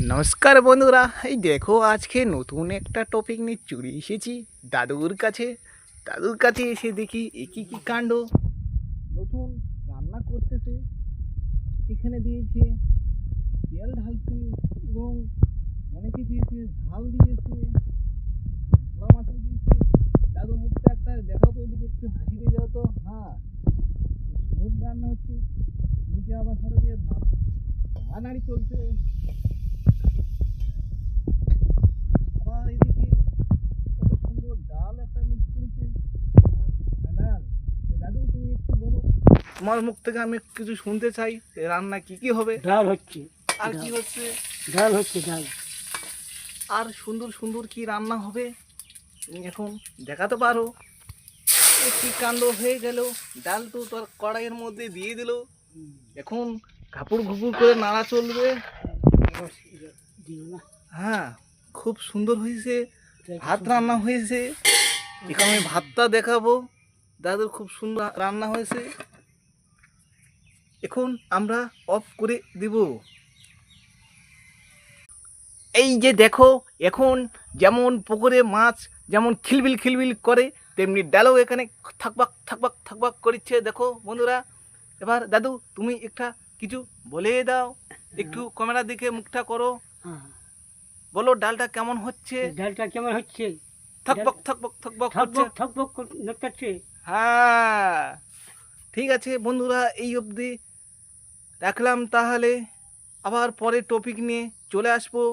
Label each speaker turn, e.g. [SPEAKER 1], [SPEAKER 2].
[SPEAKER 1] নমস্কার বন্ধুরা, এই দেখো আজকে নতুন একটা টপিক নিয়ে চলে এসেছি দাদুর কাছে এসে দেখি একই কি কাণ্ড। নতুন রান্না করতেছে, এখানে দিয়েছে তেল ঢালছে এবং অনেকে দিয়েছে ঝাল দিয়েছে, মশলা মাছ দিয়েছে। দাদু মুখটা একটা দেখাও তো, ওইদিকে একটু হাসি দিয়ে যাও তো। হ্যাঁ, স্মুথ রান্না হচ্ছে, এদিকে আবার সারা দিয়ে নাড়ানাড়ি চলছে। আবার এদিকে কত সুন্দর ডাল একটা মিক্স করেছে। আর ডাল, দাদু তুমি একটু বলো, তোমার মুখ থেকে আমি কিছু শুনতে চাই, রান্না কি কি হবে
[SPEAKER 2] ডাল হচ্ছে,
[SPEAKER 1] আর কি হচ্ছে,
[SPEAKER 2] ডাল হচ্ছে, ডাল।
[SPEAKER 1] আর সুন্দর সুন্দর কি রান্না হবে তুমি এখন দেখাতে পারো। এ কি কাণ্ড হয়ে গেল, ডাল তো তোর কড়াইয়ের মধ্যে দিয়ে দিল, এখন ঘাপুর ঘুপুর করে নাড়া চলবে। হ্যাঁ, খুব সুন্দর হয়েছে, ভাত রান্না হয়েছে। এখন আমি ভাতটা দেখাবো, দাদুর খুব সুন্দর রান্না হয়েছে। এখন আমরা অফ করে দিব। এই যে দেখো, এখন যেমন পুকুরে মাছ যেমন খিলবিল খিলবিল করে, তেমনি ডালও এখানে থাকবাক থাকবাক থাকবাক করছে। দেখো বন্ধুরা, এবার দাদু তুমি একটা কিছু বলে দাও, একটু ক্যামেরার দিকে মুখটা করো, বলো ডালটা কেমন হচ্ছে।
[SPEAKER 2] ডালটা কেমন হচ্ছে?
[SPEAKER 1] থাকবক থাকবক থাকবক করছে।
[SPEAKER 2] থকবক থকবক করছে।
[SPEAKER 1] হ্যাঁ, ঠিক আছে বন্ধুরা, এই অবধি রাখলাম, তাহলে আবার পরে টপিক নিয়ে চলে আসবো।